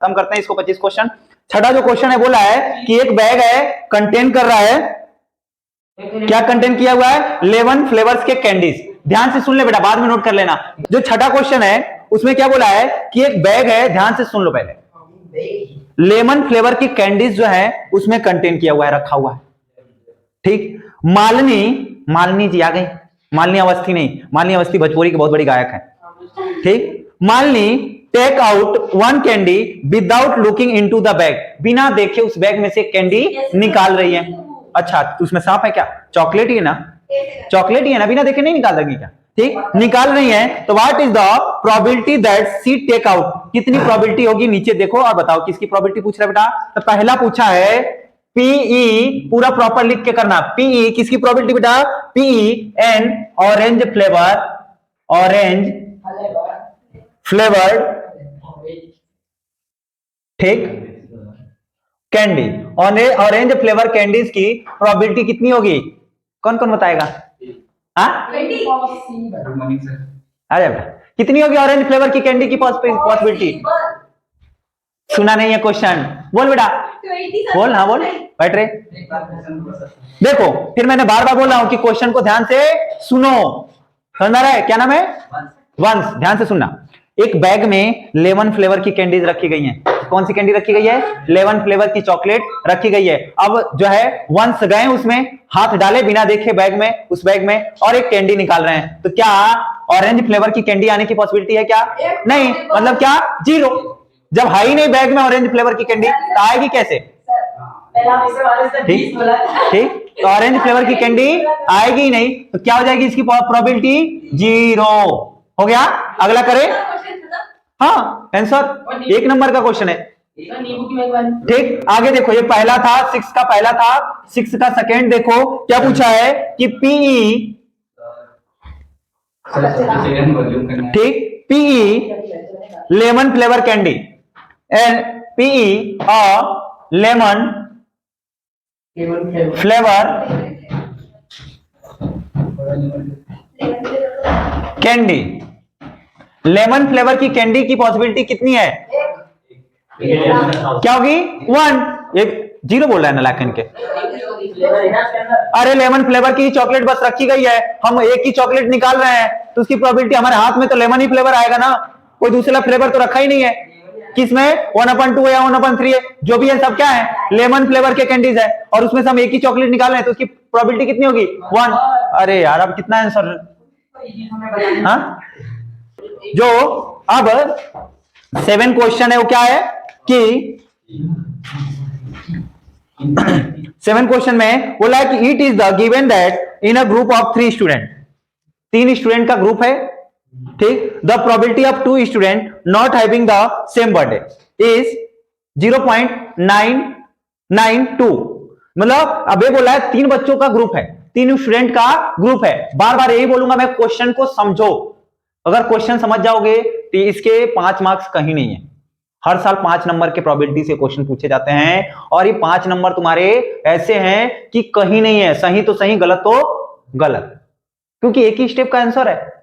खत्म करते हैं इसको 25 क्वेश्चन। छठा जो क्वेश्चन है बोला है कि एक बैग है कंटेन कर रहा है, क्या कंटेन किया हुआ है? 11 फ्लेवर्स के कैंडीज। ध्यान से सुन ले बेटा, बाद में नोट कर लेना। जो छठा क्वेश्चन है उसमें क्या बोला है कि एक बैग है, ध्यान से सुन लो पहले, लेमन फ्लेवर की कैंडीज जो है उसमें कंटेन किया हुआ है, रखा हुआ है। ठीक, मालिनी जी आ गई, मालिनी अवस्थी नहीं, मालिनी अवस्थी भोजपुरी की बहुत बड़ी गायक है। ठीक, Malini take out 1 candy without looking into the bag, बिना देखे उस बैग में से कैंडी निकाल रही है। अच्छा, तो उसमें सांप है क्या? चॉकलेट ही है ना, चॉकलेट ही है ना, बिना देखे नहीं निकाल देगी क्या? ठीक, निकाल रही है। तो what is the probability that she take out, कितनी प्रोबेबिलिटी होगी नीचे देखो और बताओ किसकी प्रोबेबिलिटी पूछ रहा है बेटा। तो पहला पूछा है पीई, पूरा प्रॉपर लिख के करना। पीई किसकी प्रोबेबिलिटी बेटा? PE N orange flavour, orange flavoured, ठीक, कैंडी, ऑरेंज फ्लेवर कैंडीज की प्रोबेबिलिटी कितनी होगी? कौन कौन बताएगा? अरे बेटा कितनी होगी ऑरेंज फ्लेवर की कैंडी की पॉसिबिलिटी? सुना नहीं है क्वेश्चन, बोल बेटा बोल। हाँ बोल, बैठ रहे। देखो फिर मैंने बार बार बोल रहा हूं कि क्वेश्चन को ध्यान से सुनो, समझ रहा है? क्या नाम है? वंश। ध्यान से सुनना। एक बैग में 11 फ्लेवर की कैंडीज रखी गई हैं। कौन सी कैंडी रखी गई है? 11 फ्लेवर की चॉकलेट रखी गई है। अब जो है वंश गए उसमें, हाथ डाले बिना देखे बैग में, उस बैग में, और एक कैंडी निकाल रहे हैं। तो क्या ऑरेंज फ्लेवर की कैंडी आने की पॉसिबिलिटी है क्या? नहीं, मतलब क्या? 0। जब है ही नहीं बैग में ऑरेंज फ्लेवर की कैंडी तो आएगी कैसे? ठीक, तो ऑरेंज फ्लेवर की कैंडी आएगी ही नहीं, तो क्या हो जाएगी इसकी प्रोबेबिलिटी? 0 हो गया। अगला करें। हाँ, आंसर 1 नंबर का क्वेश्चन है। ठीक, आगे देखो, ये पहला था, 6 का पहला था, 6 का सेकेंड देखो क्या पूछा है कि पीई, ठीक, P E lemon flavour candy, and P E lemon flavour candy. Lemon flavour की कैंडी की पॉसिबिलिटी कितनी है? क्या होगी? 1। एक 0 बोल रहा है ना लाखन के। अरे लेमन फ्लेवर की चॉकलेट बस रखी गई है, हम एक ही चॉकलेट निकाल रहे हैं, तो उसकी प्रोबेबिलिटी, हमारे हाथ में तो लेमन ही फ्लेवर आएगा ना, कोई दूसरा फ्लेवर तो रखा ही नहीं है। किसमें? 1/2 या 1/3 है, जो भी है सब क्या है? लेमन फ्लेवर के कैंडीज है, और उसमें से हम एक ही चॉकलेट निकाल रहे हैं, तो उसकी प्रोबेबिलिटी कितनी होगी? 1। अरे यार अब कितना आंसर? हाँ, जो अब 7 क्वेश्चन है वो क्या है कि 7 क्वेश्चन में बोला है कि it is the given that in a group of 3 student, 3 student का ग्रुप है, ठीक, the probability of 2 student not having the same birthday is 0.992। मतलब अब ये बोला है 3 बच्चों का ग्रुप है, 3 स्टूडेंट का ग्रुप है। बार बार यही बोलूंगा मैं, क्वेश्चन को समझो। अगर क्वेश्चन समझ जाओगे तो इसके 5 मार्क्स कहीं नहीं है। हर साल 5 नंबर के प्रोबेबिलिटी से क्वेश्चन पूछे जाते हैं, और ये 5 नंबर तुम्हारे ऐसे हैं कि कहीं नहीं है, सही तो सही, गलत तो गलत, क्योंकि एक ही स्टेप का आंसर है।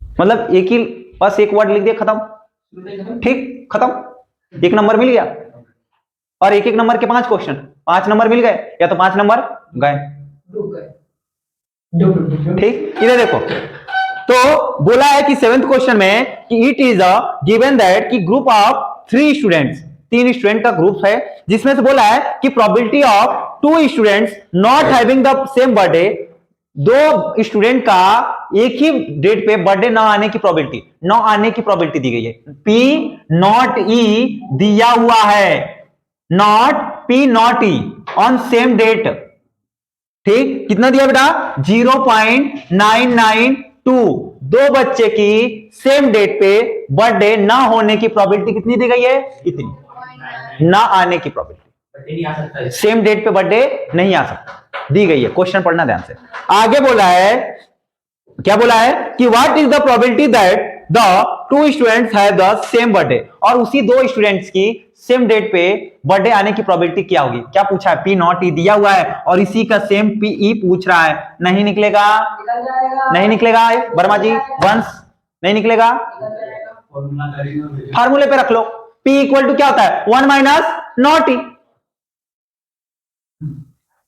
मतलब एक ही, बस एक वर्ड लिख दिया, खत्म, ठीक, खत्म, 1 नंबर मिल गया। और 1-1 नंबर के 5 क्वेश्चन, 5 नंबर मिल गए, या तो 5 नंबर गए। ठीक, इधर देखो, तो बोला है कि 7th क्वेश्चन में कि it is a given that कि ग्रुप ऑफ 3 स्टूडेंट्स, 3 स्टूडेंट का ग्रुप है, जिसमें से बोला है कि probability of 2 students not having the same birthday, 2 student का एक ही डेट पे बर्थडे ना आने की प्रोबेबिलिटी, ना आने की प्रोबेबिलिटी दी गई है। पी नॉट ई दिया हुआ है, not P not E on same date. ठीक, कितना दिया बेटा? 0.992। 2 बच्चे की सेम डेट पे बर्थडे ना होने की प्रोबेबिलिटी कितनी दी गई है? इतनी। ना आने की प्रोबेबिलिटी, सेम डेट पे बर्थडे नहीं आ सकता, दी गई है। क्वेश्चन पढ़ना ध्यान से। आगे बोला है, क्या बोला है कि what is the probability that the 2 students have the same birthday, और उसी 2 स्टूडेंट्स की सेम डेट पे बर्थडे आने की प्रोबेबिलिटी क्या होगी? क्या पूछा है? पी नॉट ई दिया हुआ है, और इसी का सेम पी ई पूछ रहा है। नहीं निकलेगा, नहीं निकलेगा वर्मा जी, वंश नहीं निकलेगा, फार्मूले पे रख लो। P इक्वल टू क्या होता है 1 minus not E,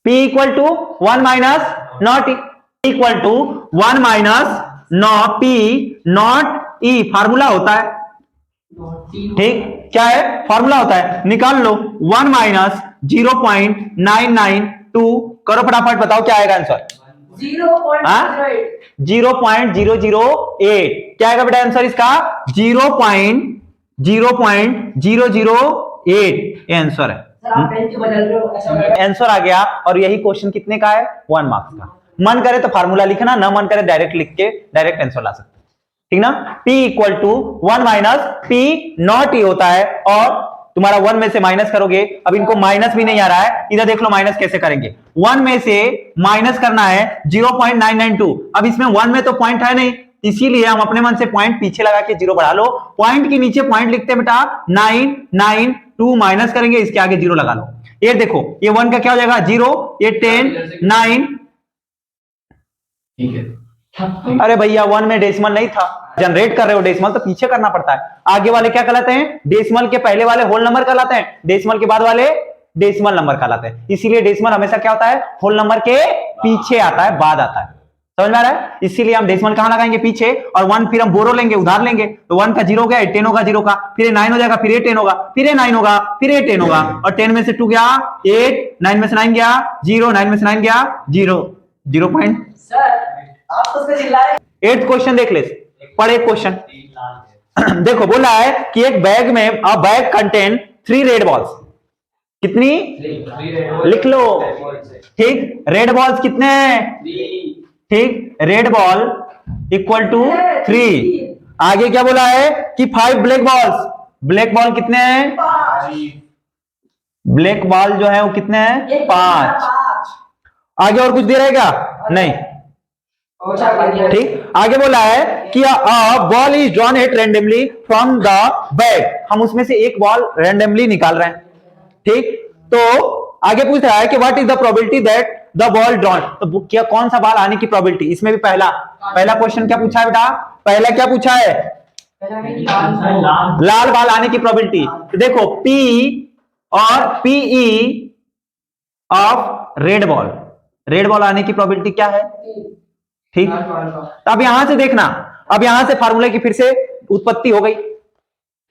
P equal to 1 minus not E, equal to 1 minus not P not E formula होता है, ठीक, क्या है फार्मूला होता है, निकाल लो 1 माइनस 0.992, करो फटाफट बताओ क्या आएगा आंसर 0.008, क्या आएगा बेटा आंसर इसका 0.008 ये आंसर है, आंसर आ गया। और यही क्वेश्चन कितने का है 1 मार्क्स का। मन करे तो फार्मूला लिखना, ना मन करे डायरेक्ट लिख के डायरेक्ट आंसर ला सकते, ठीक ना। P equal to 1 minus P not e होता है, और तुम्हारा 1 में से माइनस करोगे, अब इनको माइनस भी नहीं आ रहा है, इधर देख लो माइनस कैसे करेंगे, 1 में से माइनस करना है 0.992, अब इसमें 1 में तो पॉइंट है नहीं, इसीलिए हम अपने मन से पॉइंट पीछे लगा के 0 बढ़ा लो, पॉइंट के नीचे पॉइंट लिखते बेटा 992 माइनस करेंगे, इसके आगे 0 लगा लो, ये देखो ये 1 का क्या हो जाएगा 0, ये 10 9, ठीक है। अरे भैया 1 में डेसिमल नहीं था, जनरेट कर रहे हो डेसिमल तो पीछे करना पड़ता है, आगे वाले क्या कहलाते हैं डेसिमल के पहले वाले होल नंबर कहलाते हैं, डेसिमल के बाद वाले डेसिमल नंबर कहलाते हैं, इसीलिए डेसिमल हमेशा क्या होता है होल नंबर के पीछे आता है, बाद आता है, समझ में आ रहा है। इसीलिए हम डेसिमल कहां लगाएंगे पीछे, और 1 फिर हम बोरो लेंगे उधार लेंगे, तो 1 का 0 हो गया, 10 होगा 0 का, फिर 9 हो जाएगा, फिर 10 होगा, फिर 9 होगा, फिर 10 होगा, और 10 में से 2 गया 8, 9 में से 9 गया 0, 9 में से 9 गया 0, 0 पॉइंट। आप तो उसका चिल्ला रहे। 8th क्वेश्चन देख ले, पढ़े क्वेश्चन देखो, बोला है कि एक बैग में अ बैग कंटेन 3 रेड बॉल्स, कितनी लिख लो, ठीक, रेड बॉल्स कितने हैं, ठीक, रेड बॉल इक्वल टू 3, आगे क्या बोला है कि 5 ब्लैक बॉल्स, ब्लैक बॉल कितने हैं, ब्लैक बॉल जो है वो कितने हैं 5, आगे और कुछ दे रहेगा नहीं, ठीक, आगे बोला है कि a ball is drawn at randomly from the bag, हम उसमें से एक बॉल रैंडमली निकाल रहे हैं, ठीक, तो आगे पूछ रहा है कि what is the probability that the ball drawn, तो क्या कौन सा बॉल आने की प्रोबेबिलिटी, इसमें भी पहला क्वेश्चन क्या पूछा है बेटा, पहला क्या पूछा है लाल बॉल आने की प्रोबेबिलिटी, तो देखो P और PE ऑफ रेड बॉल आने की प्रोबेबिलिटी क्या है, ठीक, तो अब यहां से देखना, अब यहां से फार्मूले की फिर से उत्पत्ति हो गई,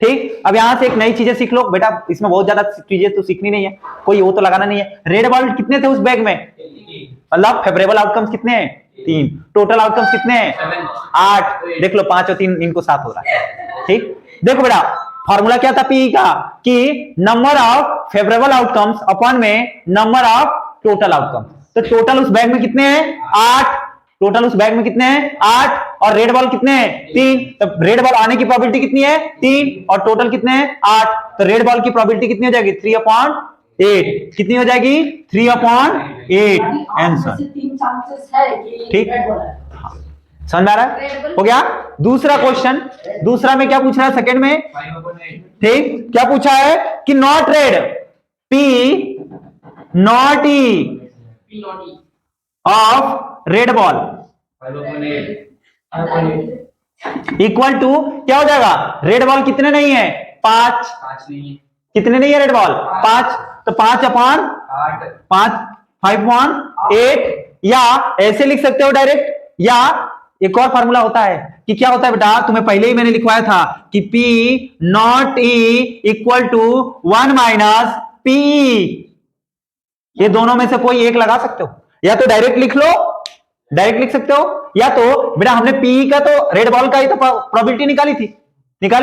ठीक, अब यहां से एक नई चीजें सीख लो बेटा, इसमें बहुत ज्यादा चीजें तो सीखनी नहीं है, कोई वो तो लगाना नहीं है। रेड बॉल कितने थे उस बैग में, मतलब फेवरेबल आउटकम्स कितने हैं 3, टोटल आउटकम्स कितने हैं 8, देख लो 5 और 3 इनको 7 हो रहा है, ठीक, देखो बेटा फॉर्मूला क्या था पी का कि number of favourable outcomes upon में नंबर ऑफ टोटल आउटकम्स, तो टोटल उस बैग में कितने हैं 8, टोटल उस बैग में कितने हैं 8, और रेड बॉल कितने हैं 3, तो रेड बॉल आने की प्रोबेबिलिटी कितनी है 3, और टोटल कितने हैं 8, तो रेड बॉल की प्रोबेबिलिटी कितनी हो जाएगी 3/8, कितनी हो जाएगी 3/8 आंसर, ठीक, समझ आ रहा है, हो गया। दूसरा क्वेश्चन, दूसरा में क्या पूछ रहा है सेकंड में, ठीक, क्या पूछा है कि not red P not E of red ball equal to क्या हो जाएगा, रेड बॉल कितने नहीं है 5, कितने नहीं है रेड बॉल 5, तो 5/8, या ऐसे लिख सकते हो डायरेक्ट, या एक और फार्मूला होता है कि क्या होता है बेटा, तुम्हें पहले ही मैंने लिखवाया था कि P not E equal to 1 minus PE, ये दोनों में से कोई एक लगा सकते हो, या तो डायरेक्ट लिख लो, डायरेक्ट लिख सकते हो, या तो बेटा हमने PE का तो रेड बॉल का ही तो प्रोबेबिलिटी निकाली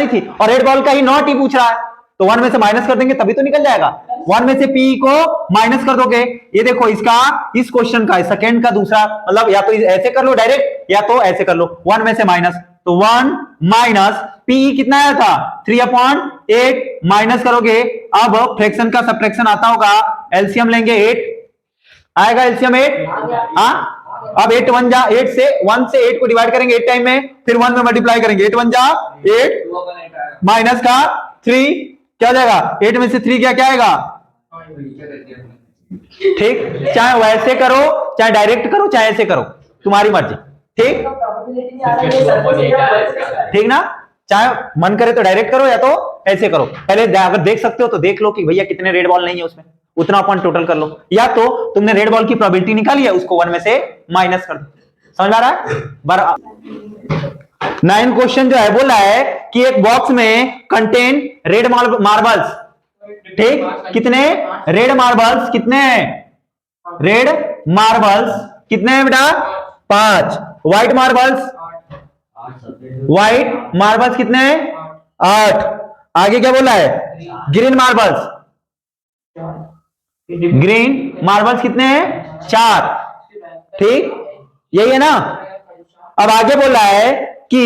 थी, और रेड बॉल का ही नॉट ही पूछ रहा है, तो 1 में से माइनस कर देंगे तभी तो निकल जाएगा, 1 में से PE को माइनस कर दोगे, ये देखो इसका इस क्वेश्चन का सेकंड का दूसरा, मतलब या तो ऐसे कर लो डायरेक्ट, या तो ऐसे कर लो 1 में से माइनस, तो 1 माइनस PE कितना आया था 3/8, माइनस करोगे, अब फ्रैक्शन का सबट्रैक्शन आता होगा, एलसीएम लेंगे 8 आएगा, एलसीएम 8, हाँ, अब 8 1 जा 8 से 1 से 8 को डिवाइड करेंगे 8 टाइम में, फिर 1 में मल्टीप्लाई करेंगे, 8 1 जा 8 माइनस का 3 क्या हो जाएगा, 8 में से 3 क्या आएगा, ठीक, चाहे वैसे करो चाहे डायरेक्ट करो चाहे ऐसे करो, तुम्हारी मर्जी, ठीक, ठीक ना, चाहे मन करे तो डायरेक्ट करो या तो ऐसे करो। पहले अगर देख सकते हो तो देख लो कि भैया कितने रेड बॉल नहीं है उसमें, उतना अपन टोटल कर लो, या तो तुमने रेड बॉल की प्रोबेबिलिटी निकाली है उसको 1 में से माइनस कर दो। समझ आ रहा है? 9 क्वेश्चन जो है बोला है कि एक बॉक्स में कंटेन रेड मार्बल्स, ठीक, कितने रेड मार्बल्स, कितने रेड मार्बल्स कितने हैं बेटा? 5। व्हाइट मार्बल्स, व्हाइट मार्बल्स कितने हैं? 8। आगे क्या बोला है? ग्रीन मार्बल्स, ग्रीन मार्बल्स कितने हैं? 4। ठीक, यही है ना। अब आगे बोला है कि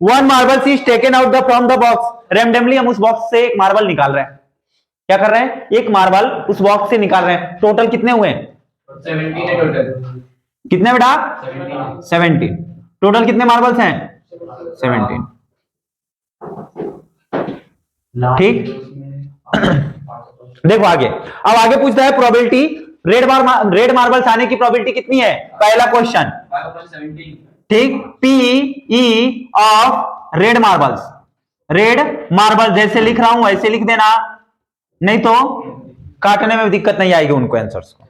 1 marbles is taken out from the box. Randomly हम उस बॉक्स से एक मार्बल निकाल रहे हैं। क्या कर रहे हैं? एक मार्बल उस बॉक्स से निकाल रहे हैं। टोटल कितने हुए? 17 है टोटल। कितने बेटा? 17। टोटल कितने मार्बल्स हैं? 17। ठीक। देखो आगे, अब आगे पूछता है प्रोबेबिलिटी रेड मार्बल्स आने की प्रोबेबिलिटी कितनी है? पहला क्वेश्चन, ठीक, P E of red marbles. Red marble जैसे लिख रहा हूं ऐसे लिख देना, नहीं तो काटने में दिक्कत नहीं आएगी उनको आंसर्स को।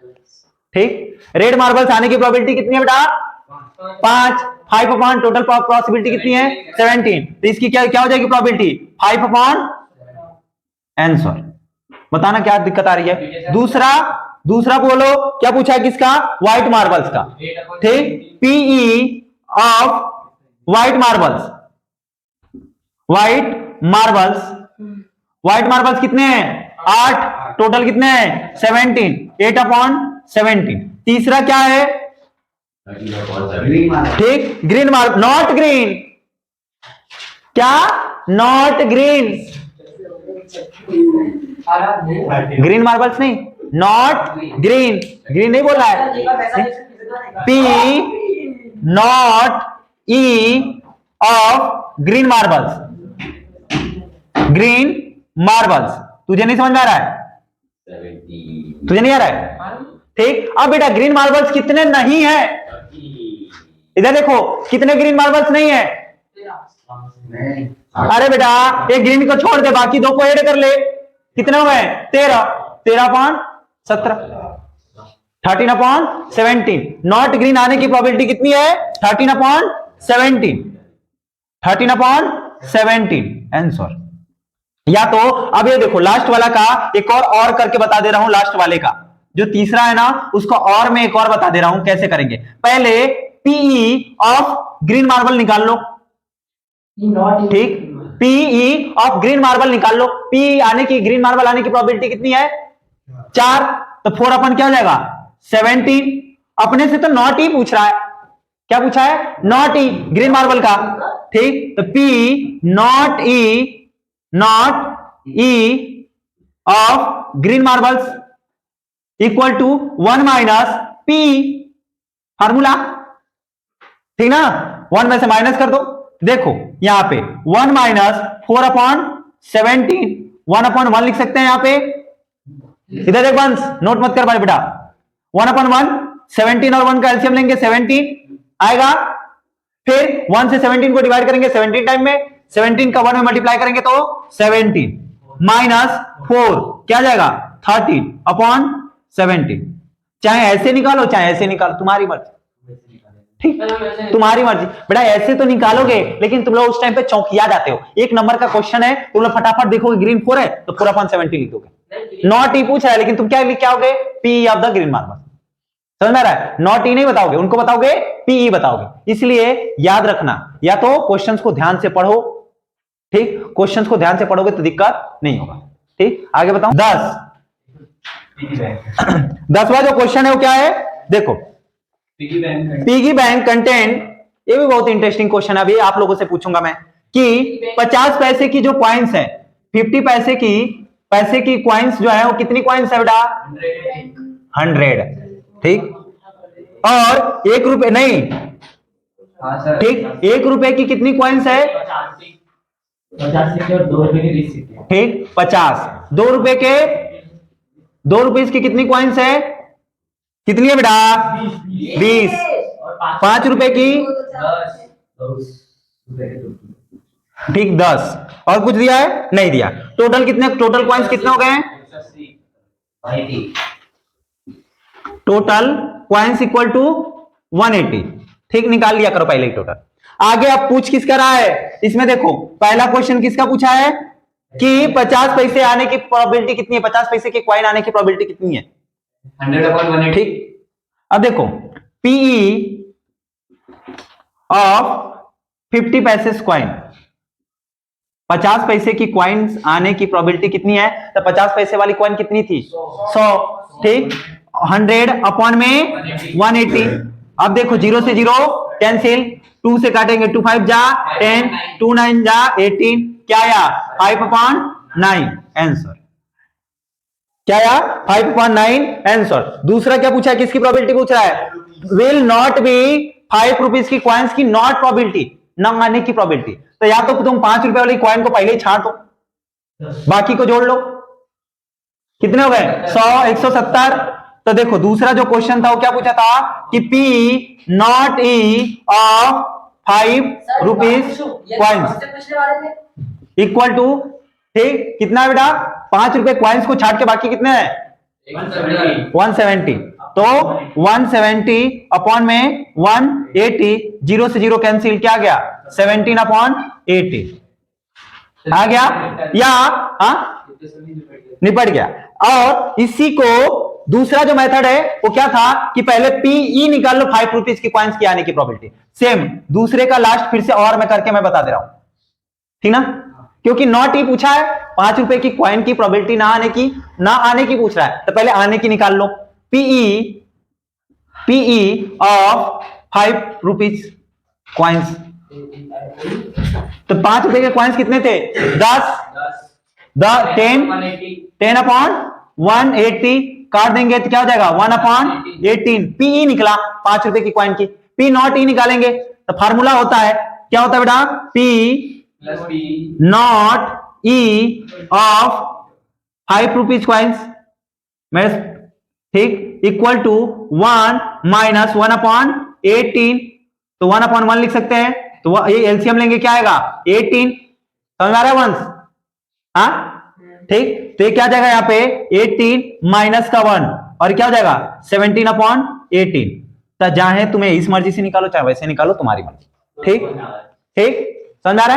ठीक, रेड मार्बल्स आने की प्रोबेबिलिटी कितनी है बेटा? 5। 5 अपॉन टोटल पॉसिबिलिटी कितनी है? 17। तो इसकी क्या हो जाएगी प्रोबेबिलिटी? 5 upon answer. बताना क्या दिक्कत आ रही है। दूसरा बोलो क्या पूछा है? किसका? व्हाइट मार्बल्स का। ठीक, P E of white marbles, white marbles कितने हैं? 8। टोटल कितने हैं? 17। 8 अपॉन 17। तीसरा क्या है? ठीक, ग्रीन मार्बल, नॉट ग्रीन, क्या? नॉट ग्रीन, ग्रीन मार्बल्स नहीं, नॉट ग्रीन, ग्रीन नहीं बोला है। P not E of green marbles, green marbles. तुझे नहीं समझ में आ रहा है? तुझे नहीं आ रहा है? ठीक, अब बेटा ग्रीन मार्बल्स कितने नहीं है? इधर देखो, कितने ग्रीन मार्बल्स नहीं है? अरे बेटा एक ग्रीन को छोड़ दे, बाकी 2 को ऐड कर ले। कितने हुए? 13। 13 अपॉन 17, 13 अपॉन 17। नॉट ग्रीन आने की प्रोबेबिलिटी कितनी है? 13 अपॉन 17, 13 अपॉन 17 आंसर। या तो अब ये देखो लास्ट वाला का एक और करके बता दे रहा हूं। लास्ट वाले का जो तीसरा है ना उसको और मैं एक और बता दे रहा हूं कैसे करेंगे। पहले पीई ऑफ ग्रीन मार्बल निकाल लो, ठीक, पीई ऑफ ग्रीन मार्बल निकाल लो। पी आने की, ग्रीन मार्बल आने की प्रोबेबिलिटी कितनी है? 4। तो 4 अपन क्या हो जाएगा? 17। अपने से तो नॉट ई पूछ रहा है। क्या पूछा है? नॉट ई, ग्रीन मार्बल का। ठीक, तो P not E of green marbles equal to 1 minus P, formula, ठीक ना। 1 में से माइनस कर दो। देखो यहां पे 1 माइनस 4 अपॉन 17, 1 अपॉन 1 लिख सकते हैं यहां पे। इधर देख वंश, नोट मत कर भाई बेटा। 1 अपॉन 1, 17 और 1 का एलसीएम लेंगे 17 आएगा। फिर 1 से 17 को डिवाइड करेंगे 17 टाइम में, 17 का 1 में मल्टीप्लाई करेंगे तो 17 माइनस 4 क्या जाएगा? 13 अपॉन 17। चाहे ऐसे निकालो चाहे ऐसे निकालो, तुम्हारी मर्जी, ठीक, तुम्हारी मर्जी बेटा। ऐसे तो निकालोगे लेकिन तुम लोग उस टाइम पे चौंकिया जाते हो। एक नंबर का क्वेश्चन है, तुम लोग फटाफट देखोगे ग्रीन 4 है तो 4 अपॉन 17 लिख दोगे। नॉट ई पूछ रहा है लेकिन तुम क्या लिख के आओगे? P of the green marble. समझ में आ रहा है? नॉट ई नहीं बताओगे, उनको बताओगे पीई बताओगे। इसलिए याद रखना, या तो क्वेश्चंस को ध्यान से पढ़ो, ठीक, क्वेश्चंस को ध्यान से पढ़ोगे तो दिक्कत नहीं होगा। ठीक, आगे बताओ। 10वां जो क्वेश्चन है वो क्या है? देखो, पिगी बैंक कंटेन, ये भी बहुत इंटरेस्टिंग क्वेश्चन है, अभी आप लोगों से पूछूंगा मैं कि 50 पैसे की जो कॉइन्स है, 50 पैसे की कॉइन्स जो है वो कितनी कॉइन्स है बेटा? 100, ठीक, और 1 रुपए नहीं, ठीक, 1 रुपए की कितनी कॉइन्स है? 50 और 2 रुपए की 20 सिक्के, ठीक, 50। 2 रुपए की कितनी कॉइन्स है? कितनी है बेटा? 20। 5 रुपए की 10। ठीक 10 और कुछ दिया है नहीं दिया। टोटल कितने, टोटल कॉइन्स कितने हो गए हैं? 180 टोटल कॉइन्स इक्वल टू 180। ठीक, निकाल लिया करो पहले ही टोटल। आगे अब पूछ किसका रहा है इसमें, देखो पहला क्वेश्चन किसका पूछा है कि 50 पैसे आने की प्रोबेबिलिटी कितनी है, 50 पैसे के कॉइन आने की प्रोबेबिलिटी कितनी है? 100/180। ठीक, अब देखो पीई ऑफ 50 पैसे कॉइन, 50 पैसे की कॉइन्स आने की प्रोबेबिलिटी कितनी है? तो 50 पैसे वाली कॉइन कितनी थी? 100। ठीक, 100 अपॉन में 180। अब देखो 0 से 0 कैंसिल, 2 से काटेंगे 2 5 जा 10, 2 9 जा 18, क्या आया? 5/9 आंसर। क्या आया? 5/9 आंसर। दूसरा क्या पूछा है, किसकी प्रोबेबिलिटी पूछ रहा है? विल नॉट बी 5 रुपीज की कॉइन्स की नॉट प्रोबेबिलिटी, न आने की प्रोबेबिलिटी। तो या तो तुम 5 रुपए वाली कॉइन को पहले ही छांट दो, बाकी को जोड़ लो। कितने हो गए? 100, 170। तो देखो दूसरा जो क्वेश्चन था वो क्या पूछा था कि P not E of 5 rupees coins equal to, ठीक कितना है बेटा? 5 रुपए कॉइन्स को छाट के बाकी कितने हैं? 170। तो 170 अपॉन में 180, 0 से 0 कैंसिल, क्या गया? 17/80 आ गया या? निपट गया। और इसी को दूसरा जो मेथड है वो क्या था कि पहले पीई निकाल लो 5 रुपीज की कॉइन्स की आने की प्रोबेबिलिटी। सेम दूसरे का लास्ट फिर से और मैं करके मैं बता दे रहा हूं, ठीक ना, क्योंकि नॉट ई पूछा है, 5 रुपए की कॉइन की प्रोबेबिलिटी ना आने की पूछ रहा है, तो पहले आने की निकाल लो। पीई ऑफ 5 रुपीज कॉइन्स, तो 5 रुपए के कॉइन्स कितने थे? 10, 10/180 काट देंगे तो क्या हो जाएगा? 1/18। पीई निकला 5 रुपए की कॉइन की। पी नॉट ई निकालेंगे तो फार्मूला होता है, क्या होता है बेटा? P not E of 5 rupees coins मेरे, ठीक, इक्वल टू 1 माइनस 1/18। तो 1/1 लिख सकते हैं, तो ये एलसीएम लेंगे, क्या आएगा? 18। समझ आ रहा है वंश? हाँ ठीक, तो ये क्या जाएगा यहाँ पे? 18 माइनस का 1 और क्या हो जाएगा? 17/18। तो चाहे तुम्हें इस मर्जी से निकालो चाहे वैसे निकालो, तुम्हारी मर्जी। ठीक ठीक, समझ आ रहा है?